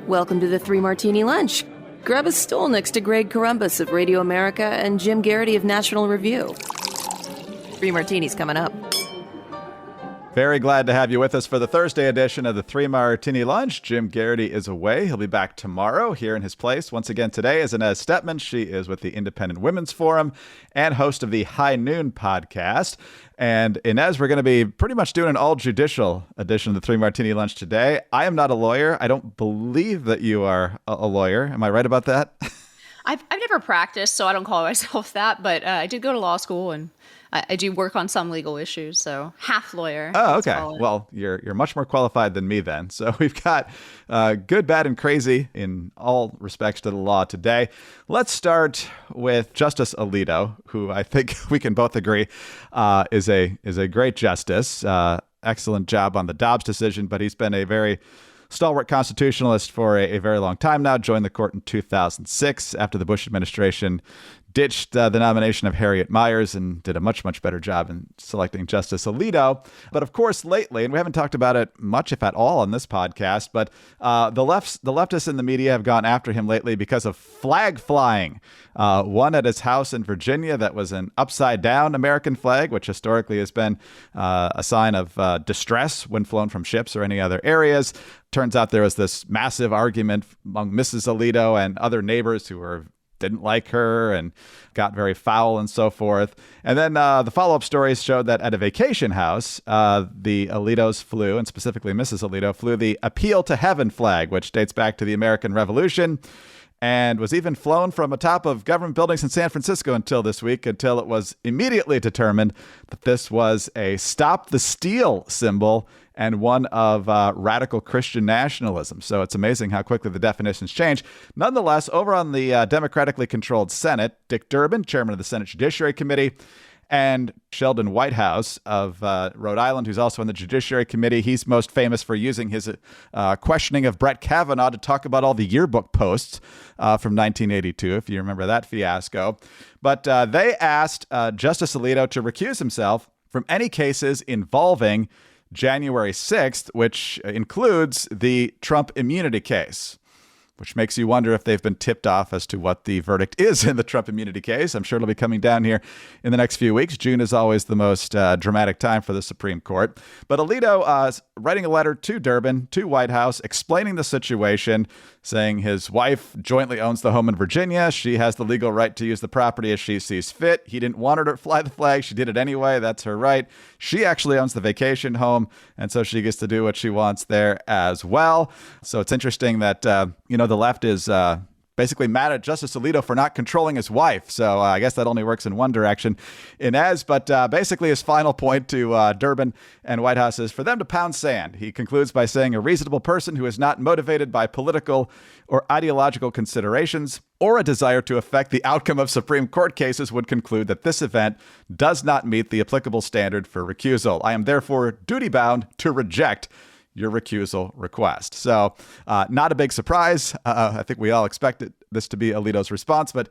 Welcome to the Three Martini Lunch. Grab a stool next to Greg Columbus of Radio America and Jim Garrity of National Review. Three Martinis coming up. Very glad to have you with us for the Thursday edition of the Three Martini Lunch. Jim Garrity is away. He'll be back tomorrow here in his place. Once again today is Inez Stepman. She is with the Independent Women's Forum and host of the High Noon podcast. And Inez, we're going to be pretty much doing an all-judicial edition of the Three Martini Lunch today. I am not a lawyer. I don't believe that you are a lawyer. Am I right about that? I've never practiced, so I don't call myself that, but I did go to law school, and I do work on some legal issues, so half lawyer. Oh, okay. Well, you're much more qualified than me then. So we've got good, bad, and crazy in all respects to the law today. Let's start with Justice Alito, who I think we can both agree is a great justice. Excellent job on the Dobbs decision, but he's been a very stalwart constitutionalist for a very long time now. Joined the court in 2006 after the Bush administration ditched the nomination of Harriet Miers and did a much, much better job in selecting Justice Alito. But of course, lately, and we haven't talked about it much, if at all, on this podcast, but the leftists in the media have gone after him lately because of flag flying. One at his house in Virginia that was an upside-down American flag, which historically has been a sign of distress when flown from ships or any other areas. Turns out there was this massive argument among Mrs. Alito and other neighbors who didn't like her and got very foul and so forth. And then the follow-up stories showed that at a vacation house, the Alitos flew, and specifically Mrs. Alito, flew the Appeal to Heaven flag, which dates back to the American Revolution and was even flown from atop of government buildings in San Francisco until this week, until it was immediately determined that this was a Stop the Steal symbol and one of radical Christian nationalism. So it's amazing how quickly the definitions change. Nonetheless, over on the democratically controlled Senate, Dick Durbin, chairman of the Senate Judiciary Committee, and Sheldon Whitehouse of Rhode Island, who's also on the Judiciary Committee. He's most famous for using his questioning of Brett Kavanaugh to talk about all the yearbook posts from 1982, if you remember that fiasco. But they asked Justice Alito to recuse himself from any cases involving January 6th, which includes the Trump immunity case, which makes you wonder if they've been tipped off as to what the verdict is in the Trump immunity case. I'm sure it'll be coming down here in the next few weeks. June is always the most dramatic time for the Supreme Court. But Alito is writing a letter to Durbin, to White House, explaining the situation, saying his wife jointly owns the home in Virginia. She has the legal right to use the property as she sees fit. He didn't want her to fly the flag. She did it anyway. That's her right. She actually owns the vacation home, and so she gets to do what she wants there as well. So it's interesting that, the left is basically mad at Justice Alito for not controlling his wife. So I guess that only works in one direction, Inez. But basically his final point to Durbin and White House is for them to pound sand. He concludes by saying a reasonable person who is not motivated by political or ideological considerations or a desire to affect the outcome of Supreme Court cases would conclude that this event does not meet the applicable standard for recusal. I am therefore duty-bound to reject your recusal request. So not a big surprise. I think we all expected this to be Alito's response, but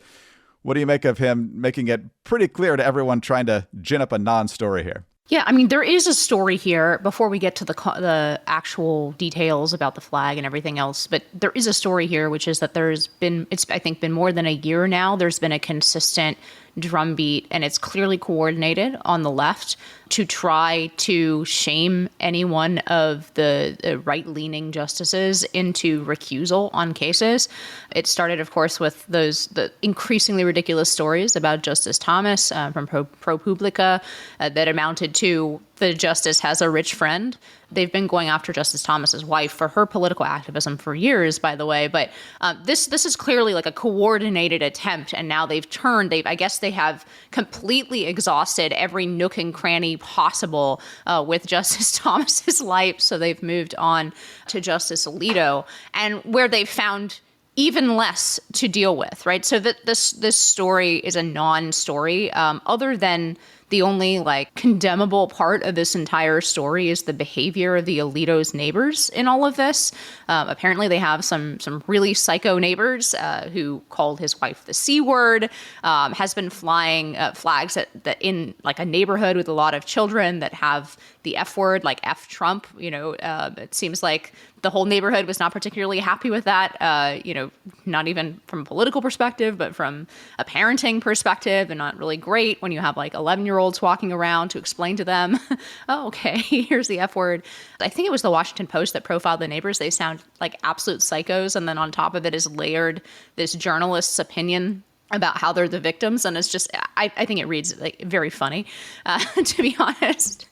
what do you make of him making it pretty clear to everyone trying to gin up a non-story here? Yeah, I mean, there is a story here before we get to the actual details about the flag and everything else. But there is a story here, which is that it's I think been more than a year now. There's been a consistent drumbeat, and it's clearly coordinated on the left to try to shame any one of the right-leaning justices into recusal on cases. It started, of course, with the increasingly ridiculous stories about Justice Thomas from ProPublica that amounted to the justice has a rich friend. They've been going after Justice Thomas's wife for her political activism for years, by the way. But this is clearly like a coordinated attempt. And now I guess they have completely exhausted every nook and cranny possible with Justice Thomas's life. So they've moved on to Justice Alito, and where they've found even less to deal with, right? So that this story is a non-story, other than the only like condemnable part of this entire story is the behavior of the Alito's neighbors in all of this. Apparently they have some really psycho neighbors who called his wife the C word, has been flying flags that in like a neighborhood with a lot of children that have the F word, like F Trump. It seems like the whole neighborhood was not particularly happy with that, not even from a political perspective, but from a parenting perspective. They're not really great when you have like 11-year-olds walking around to explain to them, oh, okay, here's the F word. I think it was the Washington Post that profiled the neighbors. They sound like absolute psychos. And then on top of it is layered this journalist's opinion about how they're the victims. And it's just, I think it reads like very funny, to be honest.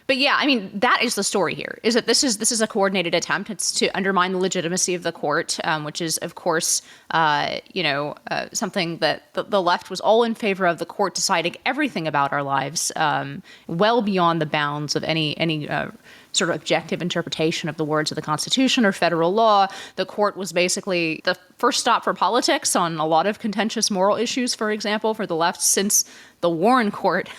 But yeah, I mean, that is the story here, is that this is a coordinated attempt. It's to undermine the legitimacy of the court, which is, of course, something that the left was all in favor of, the court deciding everything about our lives, well beyond the bounds of any sort of objective interpretation of the words of the Constitution or federal law. The court was basically the first stop for politics on a lot of contentious moral issues, for example, for the left since the Warren Court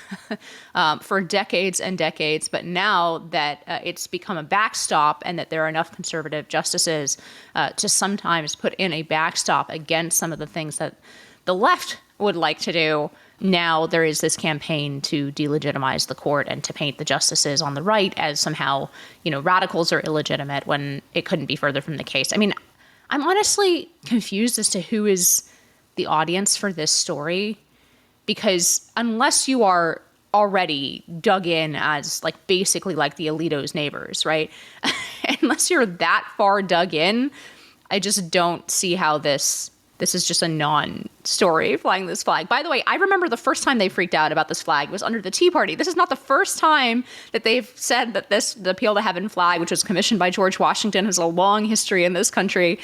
for decades and decades. But now that it's become a backstop and that there are enough conservative justices to sometimes put in a backstop against some of the things that the left would like to do, now there is this campaign to delegitimize the court and to paint the justices on the right as somehow, radicals are illegitimate, when it couldn't be further from the case. I mean, I'm honestly confused as to who is the audience for this story, because unless you are already dug in as basically like the Alito's neighbors, right? Unless you're that far dug in, I just don't see how this is just a non-story, flying this flag. By the way, I remember the first time they freaked out about this flag was under the Tea Party. This is not the first time that they've said that the Appeal to Heaven flag, which was commissioned by George Washington, has a long history in this country,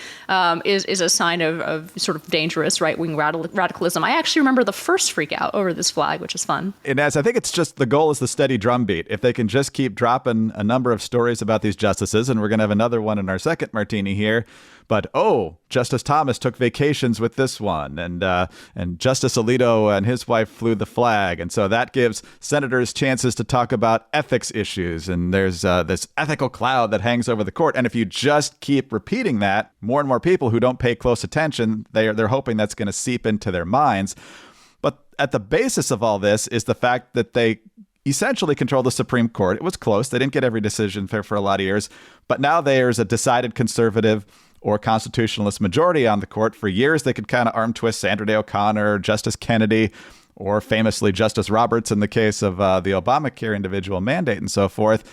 is a sign of sort of dangerous right-wing radicalism. I actually remember the first freak out over this flag, which is fun. Inez, I think it's just the goal is the steady drumbeat. If they can just keep dropping a number of stories about these justices, and we're going to have another one in our second martini here, but, Justice Thomas took vacations with this one, and Justice Alito and his wife flew the flag. And so that gives senators chances to talk about ethics issues. And there's this ethical cloud that hangs over the court. And if you just keep repeating that, more and more people who don't pay close attention, they're hoping that's going to seep into their minds. But at the basis of all this is the fact that they essentially control the Supreme Court. It was close. They didn't get every decision for a lot of years. But now there's a decided conservative or constitutionalist majority on the court. For years, they could kind of arm twist Sandra Day O'Connor, Justice Kennedy, or famously Justice Roberts in the case of the Obamacare individual mandate and so forth.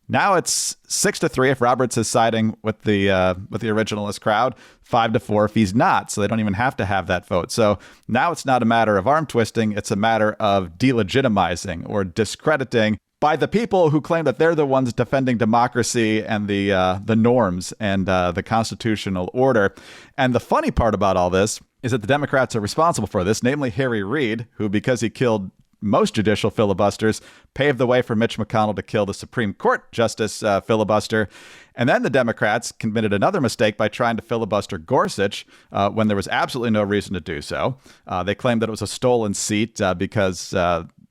Now it's 6-3 if Roberts is siding with the originalist crowd, 5-4 if he's not. So they don't even have to have that vote. So now it's not a matter of arm twisting. It's a matter of delegitimizing or discrediting by the people who claim that they're the ones defending democracy and the norms and the constitutional order. And the funny part about all this is that the Democrats are responsible for this, namely Harry Reid, who, because he killed most judicial filibusters, paved the way for Mitch McConnell to kill the Supreme Court justice filibuster. And then the Democrats committed another mistake by trying to filibuster Gorsuch when there was absolutely no reason to do so. They claimed that it was a stolen seat because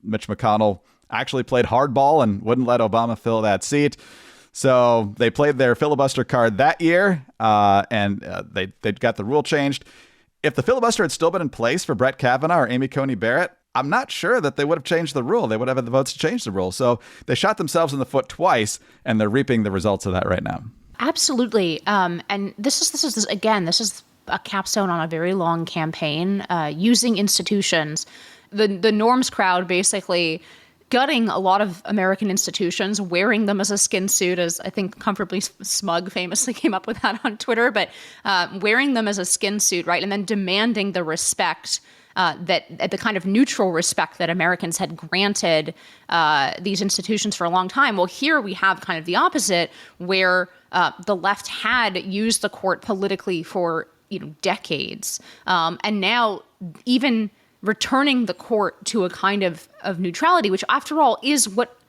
Mitch McConnell actually played hardball and wouldn't let Obama fill that seat. So they played their filibuster card that year, and they got the rule changed. If the filibuster had still been in place for Brett Kavanaugh or Amy Coney Barrett, I'm not sure that they would have changed the rule. They would have had the votes to change the rule. So they shot themselves in the foot twice, and they're reaping the results of that right now. Absolutely. And this is a capstone on a very long campaign using institutions. The norms crowd basically gutting a lot of American institutions, wearing them as a skin suit, as I think Comfortably Smug famously came up with that on Twitter, but wearing them as a skin suit, right? And then demanding the respect that the kind of neutral respect that Americans had granted these institutions for a long time. Well, here we have kind of the opposite, where the left had used the court politically for decades, and now even returning the court to a kind of neutrality, which after all is what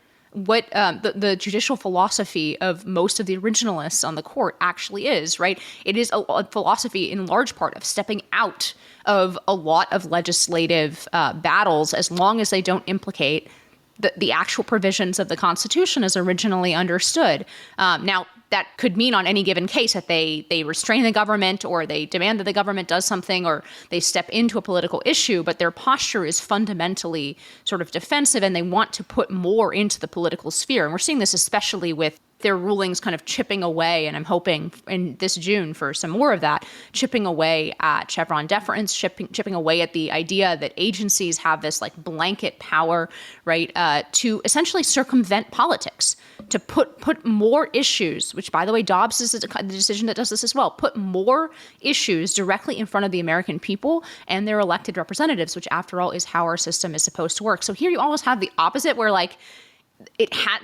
what the judicial philosophy of most of the originalists on the court actually is, right? It is a philosophy in large part of stepping out of a lot of legislative battles as long as they don't implicate the actual provisions of the Constitution as originally understood. Now, that could mean on any given case that they restrain the government, or they demand that the government does something, or they step into a political issue, but their posture is fundamentally sort of defensive, and they want to put more into the political sphere. And we're seeing this especially with their rulings kind of chipping away, and I'm hoping in this June for some more of that, chipping away at Chevron deference, chipping away at the idea that agencies have this like blanket power, right, to essentially circumvent politics, to put more issues, which, by the way, Dobbs is the decision that does this as well, put more issues directly in front of the American people and their elected representatives, which, after all, is how our system is supposed to work. So here you almost have the opposite, where like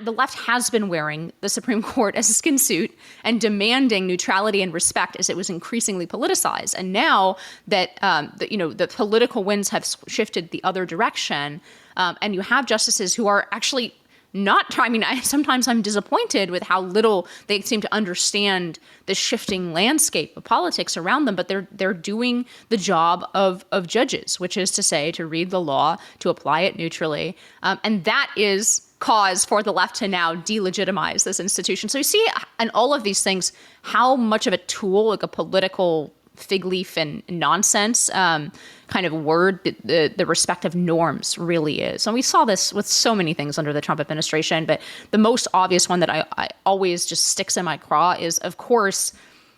the left has been wearing the Supreme Court as a skin suit and demanding neutrality and respect as it was increasingly politicized. And now that the political winds have shifted the other direction, and you have justices who are actually not trying. I mean, sometimes I'm disappointed with how little they seem to understand the shifting landscape of politics around them, but they're doing the job of judges, which is to say, to read the law, to apply it neutrally, and that is cause for the left to now delegitimize this institution. So you see in all of these things how much of a tool, like a political fig leaf and nonsense kind of word, the respective norms really is. And we saw this with so many things under the Trump administration, but the most obvious one that I always just sticks in my craw is, of course,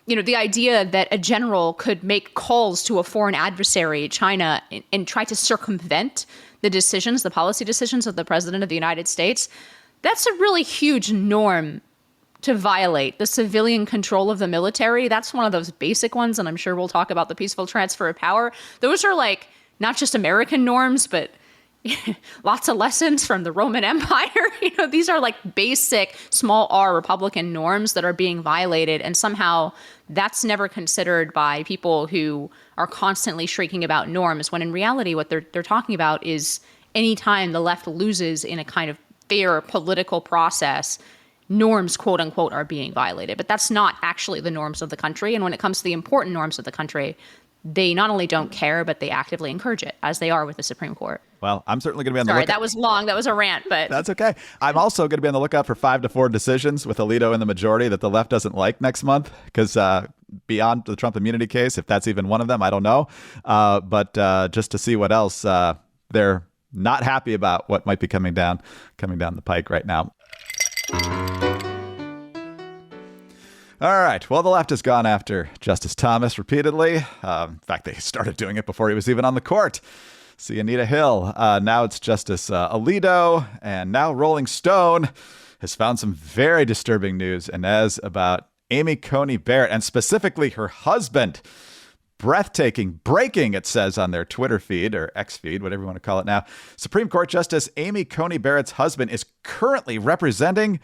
the idea that a general could make calls to a foreign adversary, China, and try to circumvent the policy decisions of the president of the United States. That's a really huge norm to violate. The civilian control of the military, that's one of those basic ones, and I'm sure we'll talk about the peaceful transfer of power. Those are like not just American norms, but lots of lessons from the Roman Empire. These are like basic small r Republican norms that are being violated, and somehow that's never considered by people who are constantly shrieking about norms, when in reality what they're talking about is anytime the left loses in a kind of fair political process, norms, quote unquote, are being violated. But that's not actually the norms of the country. And when it comes to the important norms of the country, they not only don't care, but they actively encourage it, as they are with the Supreme Court. Well, I'm certainly going to be on the lookout. Sorry, that was long. That was a rant, but that's okay. I'm also going to be on the lookout for 5-4 decisions with Alito in the majority that the left doesn't like next month, because beyond the Trump immunity case, if that's even one of them, I don't know. But just to see what else they're not happy about, what might be coming down the pike right now. All right. Well, the left has gone after Justice Thomas repeatedly. In fact, they started doing it before he was even on the court. See Anita Hill. Now it's Justice Alito. And now Rolling Stone has found some very disturbing news, Inez, about Amy Coney Barrett, and specifically her husband. Breathtaking, breaking, it says on their Twitter feed, or X feed, whatever you want to call it now. Supreme Court Justice Amy Coney Barrett's husband is currently representing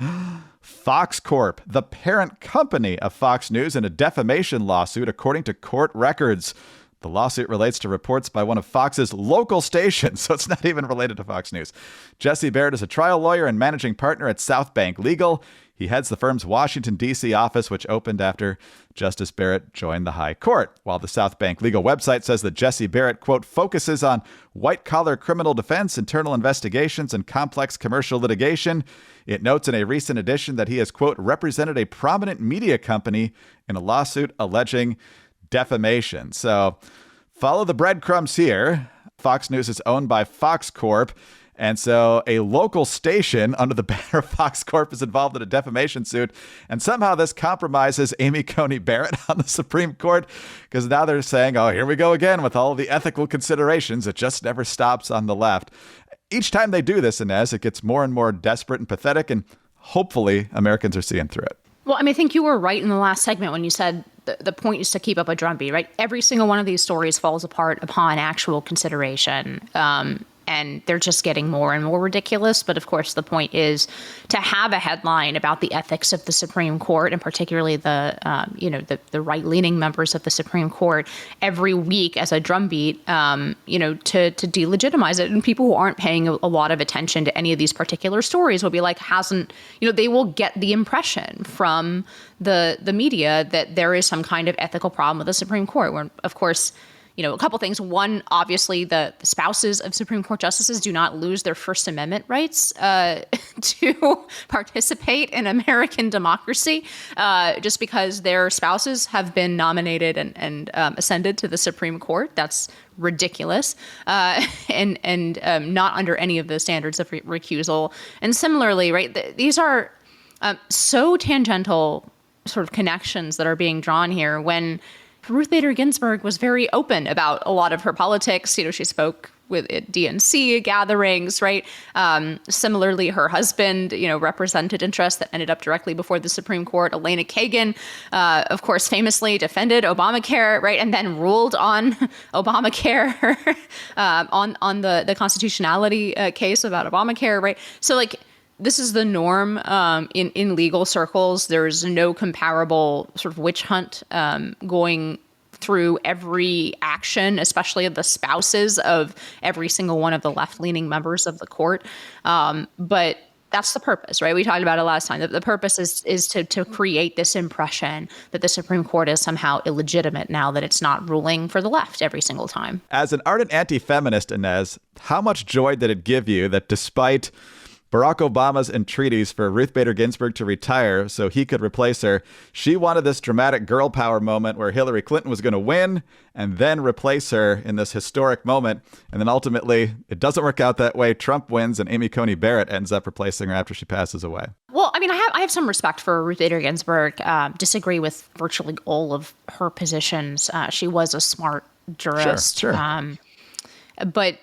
Fox Corp, the parent company of Fox News, in a defamation lawsuit, according to court records. The lawsuit relates to reports by one of Fox's local stations, so it's not even related to Fox News. Jesse Barrett is a trial lawyer and managing partner at South Bank Legal. He heads the firm's Washington, D.C. office, which opened after Justice Barrett joined the High Court. While the South Bank Legal website says that Jesse Barrett, quote, focuses on white-collar criminal defense, internal investigations, and complex commercial litigation, it notes in a recent edition that he has, quote, represented a prominent media company in a lawsuit alleging defamation. So follow the breadcrumbs here. Fox News is owned by Fox Corp. And so a local station under the banner of Fox Corp is involved in a defamation suit. And somehow this compromises Amy Coney Barrett on the Supreme Court, because now they're saying, oh, here we go again with all the ethical considerations. It just never stops on the left. Each time they do this, Inez, it gets more and more desperate and pathetic. And hopefully Americans are seeing through it. Well, I mean, I think you were right in the last segment when you said the point is to keep up a drumbeat, right? Every single one of these stories falls apart upon actual consideration. and they're just getting more and more ridiculous. But of course, the point is to have a headline about the ethics of the Supreme Court, and particularly the right-leaning members of the Supreme Court every week as a drumbeat, to delegitimize it. And people who aren't paying a lot of attention to any of these particular stories will be like, they will get the impression from the media that there is some kind of ethical problem with the Supreme Court, where, of course, a couple things. One, obviously, the spouses of Supreme Court justices do not lose their First Amendment rights to participate in American democracy just because their spouses have been nominated and ascended to the Supreme Court. That's ridiculous and not under any of the standards of recusal. And similarly, right, these are so tangential sort of connections that are being drawn here when Ruth Bader Ginsburg was very open about a lot of her politics. She spoke at DNC gatherings, right? Similarly, her husband, represented interests that ended up directly before the Supreme Court. Elena Kagan, of course, famously defended Obamacare, right? And then ruled on Obamacare, on the constitutionality case about Obamacare, right? So, this is the norm in legal circles. There's no comparable sort of witch hunt going through every action, especially of the spouses of every single one of the left-leaning members of the court. But that's the purpose, right? We talked about it last time. The purpose is to create this impression that the Supreme Court is somehow illegitimate now that it's not ruling for the left every single time. As an ardent anti-feminist, Inez, how much joy did it give you that despite Barack Obama's entreaties for Ruth Bader Ginsburg to retire so he could replace her, she wanted this dramatic girl power moment where Hillary Clinton was going to win and then replace her in this historic moment. And then ultimately, it doesn't work out that way. Trump wins and Amy Coney Barrett ends up replacing her after she passes away. Well, I have some respect for Ruth Bader Ginsburg. Disagree with virtually all of her positions. She was a smart jurist. Sure. But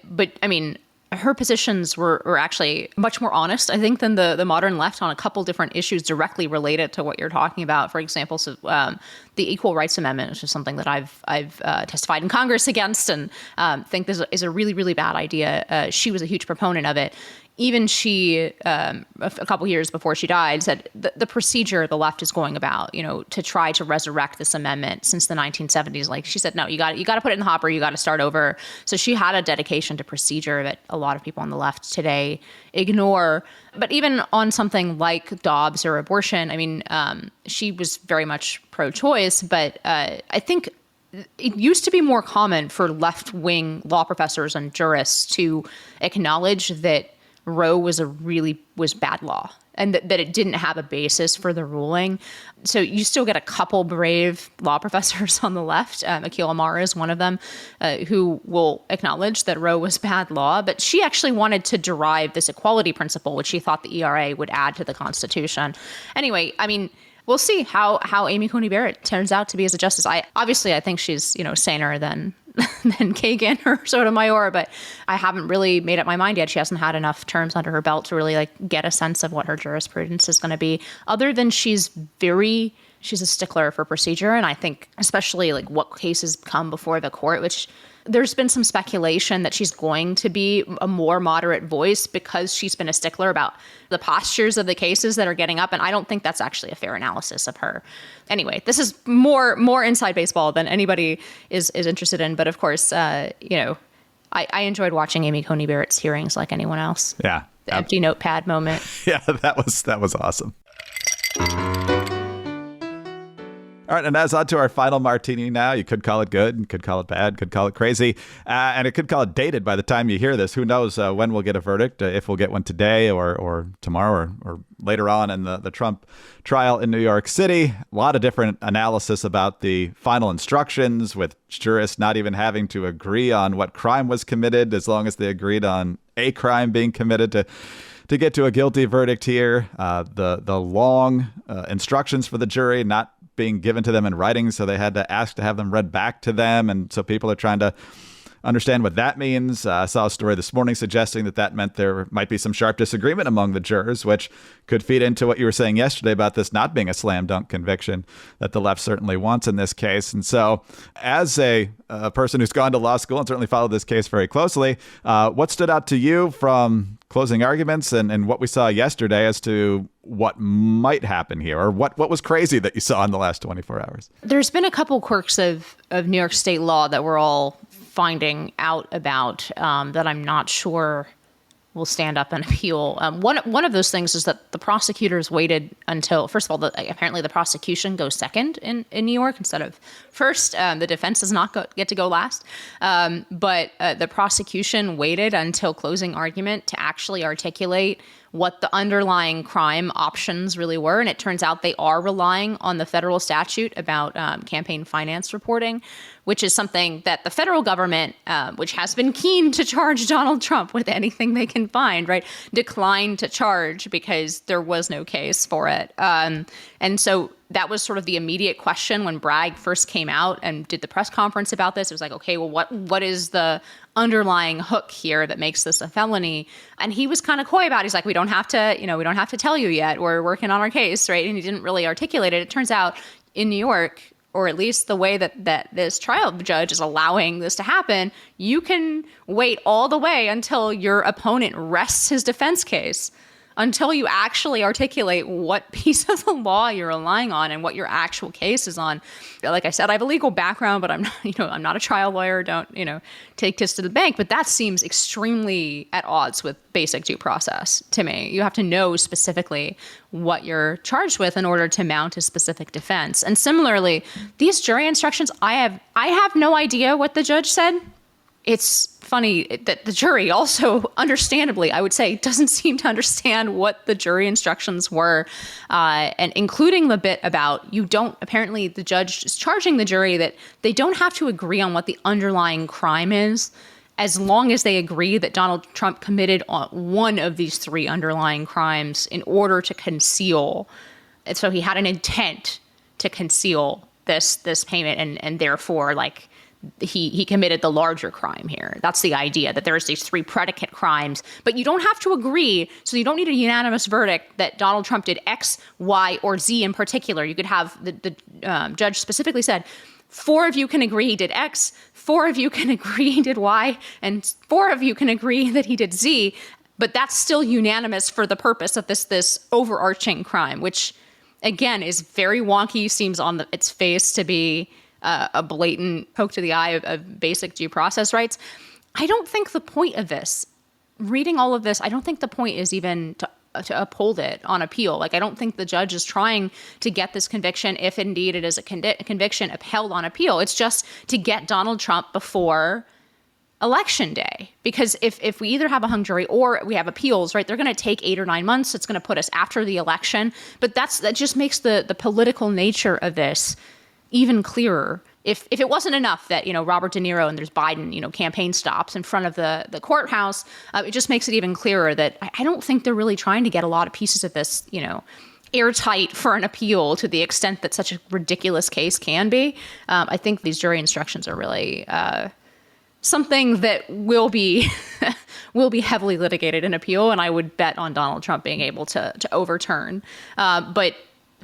her positions were actually much more honest, I think, than the modern left on a couple different issues directly related to what you're talking about. For example, the Equal Rights Amendment, which is something that I've testified in Congress against and think this is a really, really bad idea. She was a huge proponent of it. Even she, a couple years before she died, said the procedure the left is going about, to try to resurrect this amendment since the 1970s. She said, no, you got to put it in the hopper. You got to start over. So she had a dedication to procedure that a lot of people on the left today ignore. But even on something like Dobbs or abortion, she was very much pro-choice. But I think it used to be more common for left-wing law professors and jurists to acknowledge that Roe was bad law and that it didn't have a basis for the ruling. So you still get a couple brave law professors on the left. Akhil Amar is one of them, who will acknowledge that Roe was bad law. But she actually wanted to derive this equality principle, which she thought the ERA would add to the Constitution. Anyway, we'll see how Amy Coney Barrett turns out to be as a justice. I think she's, saner than Kagan or Sotomayor, but I haven't really made up my mind yet. She hasn't had enough terms under her belt to really get a sense of what her jurisprudence is going to be, other than she's a stickler for procedure. And I think especially what cases come before the court, which there's been some speculation that she's going to be a more moderate voice because she's been a stickler about the postures of the cases that are getting up. And I don't think that's actually a fair analysis of her. Anyway, this is more inside baseball than anybody is interested in. But of course, I enjoyed watching Amy Coney Barrett's hearings like anyone else. Yeah. The empty notepad moment. Yeah, that was awesome. All right, and that's on to our final martini now. You could call it good, you could call it bad, could call it crazy, and it could call it dated by the time you hear this. Who knows when we'll get a verdict, if we'll get one today or tomorrow or later on in the Trump trial in New York City. A lot of different analysis about the final instructions, with jurists not even having to agree on what crime was committed as long as they agreed on a crime being committed to get to a guilty verdict here. The long instructions for the jury not being given to them in writing, so they had to ask to have them read back to them. And so people are trying to understand what that means. I saw a story this morning suggesting that meant there might be some sharp disagreement among the jurors, which could feed into what you were saying yesterday about this not being a slam dunk conviction that the left certainly wants in this case. And so as a person who's gone to law school and certainly followed this case very closely, what stood out to you from closing arguments and what we saw yesterday as to what might happen here, or what was crazy that you saw in the last 24 hours? There's been a couple quirks of New York state law that we're all finding out about that I'm not sure will stand up and appeal. One of those things is that the prosecutors waited until, first of all, apparently the prosecution goes second in New York instead of first. The defense does not get to go last. But the prosecution waited until closing argument to actually articulate what the underlying crime options really were. And it turns out they are relying on the federal statute about campaign finance reporting, which is something that the federal government, which has been keen to charge Donald Trump with anything they can find, right, declined to charge because there was no case for it. And so that was sort of the immediate question when Bragg first came out and did the press conference about this. It was like, okay, well, what is the underlying hook here that makes this a felony? And he was kind of coy about it. He's like, we don't have to tell you yet. We're working on our case, right? And he didn't really articulate it. It turns out in New York, or at least the way that this trial judge is allowing this to happen, you can wait all the way until your opponent rests his defense case, until you actually articulate what piece of the law you're relying on and what your actual case is on. Like I said, I have a legal background, but I'm not a trial lawyer. Don't, take this to the bank. But that seems extremely at odds with basic due process to me. You have to know specifically what you're charged with in order to mount a specific defense. And similarly, these jury instructions, I have no idea what the judge said. It's funny that the jury also, understandably, I would say, doesn't seem to understand what the jury instructions were, and including the bit about apparently the judge is charging the jury that they don't have to agree on what the underlying crime is, as long as they agree that Donald Trump committed one of these three underlying crimes in order to conceal. And so he had an intent to conceal this payment, and therefore, like, he committed the larger crime here. That's the idea, that there's these three predicate crimes, but you don't have to agree. So you don't need a unanimous verdict that Donald Trump did X, Y, or Z in particular. You could have the judge specifically said, 4 of you can agree he did X, 4 of you can agree he did Y, and 4 of you can agree that he did Z. But that's still unanimous for the purpose of this overarching crime, which again is very wonky, seems on its face to be a blatant poke to the eye of basic due process rights. I don't think the point of this, reading all of this, I don't think the point is even to uphold it on appeal. Like, I don't think the judge is trying to get this conviction, if indeed it is a conviction, upheld on appeal. It's just to get Donald Trump before Election Day. Because if we either have a hung jury or we have appeals, right, they're going to take 8 or 9 months. It's going to put us after the election. But that just makes the political nature of this even clearer. If it wasn't enough that, Robert De Niro and there's Biden, campaign stops in front of the courthouse, it just makes it even clearer that I don't think they're really trying to get a lot of pieces of this, airtight for an appeal to the extent that such a ridiculous case can be. I think these jury instructions are really something that will be heavily litigated in appeal, and I would bet on Donald Trump being able to overturn. But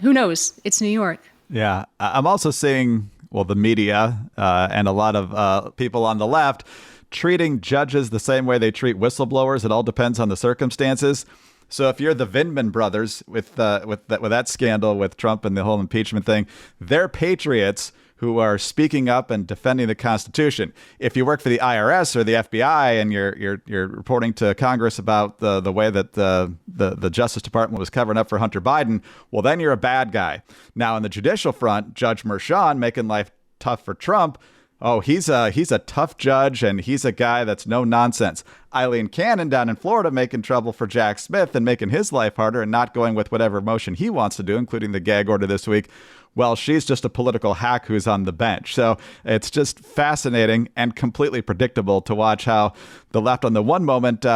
who knows? It's New York. Yeah, I'm also seeing, the media and a lot of people on the left treating judges the same way they treat whistleblowers. It all depends on the circumstances. So if you're the Vindman brothers with that scandal with Trump and the whole impeachment thing, they're patriots who are speaking up and defending the Constitution. If you work for the IRS or the FBI and you're reporting to Congress about the way that the Justice Department was covering up for Hunter Biden, well, then you're a bad guy. Now, on the judicial front, Judge Merchan making life tough for Trump. Oh, he's a tough judge, and he's a guy that's no nonsense. Eileen Cannon down in Florida making trouble for Jack Smith and making his life harder and not going with whatever motion he wants to do, including the gag order this week. Well, she's just a political hack who's on the bench. So it's just fascinating and completely predictable to watch how the left on the one moment,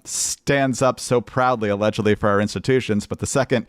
stands up so proudly, allegedly, for our institutions. But the second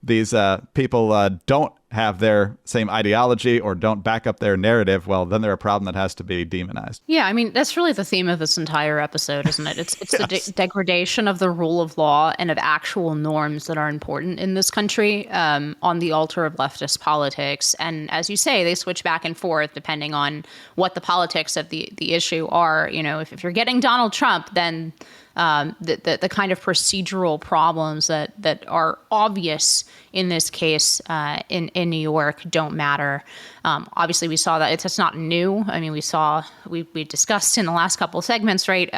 these people don't have their same ideology or don't back up their narrative, well, then they're a problem that has to be demonized. Yeah, I mean, that's really the theme of this entire episode, isn't it? It's Yes. the degradation of the rule of law and of actual norms that are important in this country on the altar of leftist politics. And as you say, they switch back and forth depending on what the politics of the issue are. You know, if you're getting Donald Trump, then the kind of procedural problems that are obvious in this case in New York don't matter. Obviously, we saw that it's not new. I mean, we discussed in the last couple of segments, right?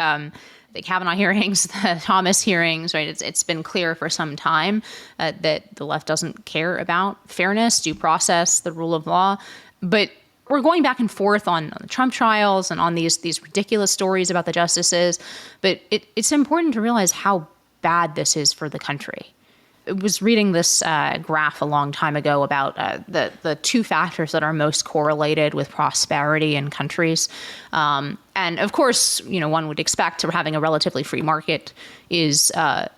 The Kavanaugh hearings, the Thomas hearings, right? It's been clear for some time that the left doesn't care about fairness, due process, the rule of law, but we're going back and forth on the Trump trials and on these ridiculous stories about the justices. But it's important to realize how bad this is for the country. I was reading this graph a long time ago about the two factors that are most correlated with prosperity in countries. And of course, you know, one would expect having a relatively free market is a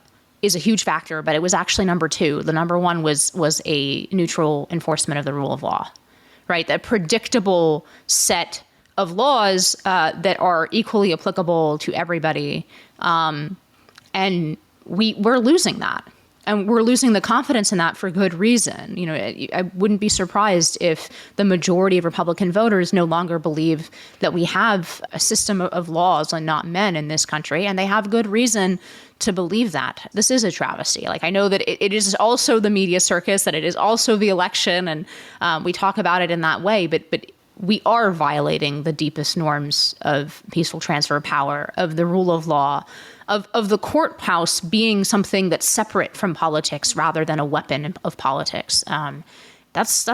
huge factor, but it was actually number two. The number one was a neutral enforcement of the rule of law. Right, that predictable set of laws that are equally applicable to everybody, and we're losing that, and we're losing the confidence in that for good reason. You know, I wouldn't be surprised if the majority of Republican voters no longer believe that we have a system of laws and not men in this country, and they have good reason to believe that. This is a travesty. Like, I know that it is also the media circus, that it is also the election, and we talk about it in that way, but we are violating the deepest norms of peaceful transfer of power, of the rule of law, of the courthouse being something that's separate from politics rather than a weapon of politics. That's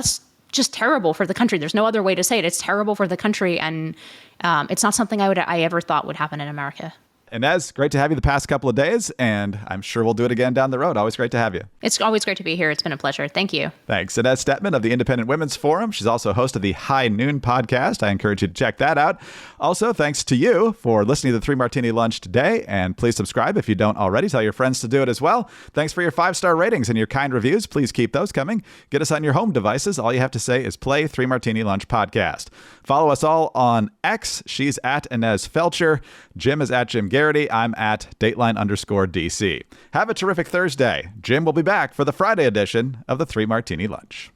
just terrible for the country. There's no other way to say it. It's terrible for the country, and it's not something I ever thought would happen in America. Inez, great to have you the past couple of days, and I'm sure we'll do it again down the road. Always great to have you. It's always great to be here. It's been a pleasure. Thank you. Thanks. Inez Stepman of the Independent Women's Forum. She's also host of the High Noon podcast. I encourage you to check that out. Also, thanks to you for listening to the 3 Martini Lunch today, and please subscribe if you don't already. Tell your friends to do it as well. Thanks for your 5-star ratings and your kind reviews. Please keep those coming. Get us on your home devices. All you have to say is play 3 Martini Lunch podcast. Follow us all on X. She's at Inez Felcher. Jim is at Jim Garrity. I'm at Dateline_DC. Have a terrific Thursday. Jim will be back for the Friday edition of the 3 Martini Lunch.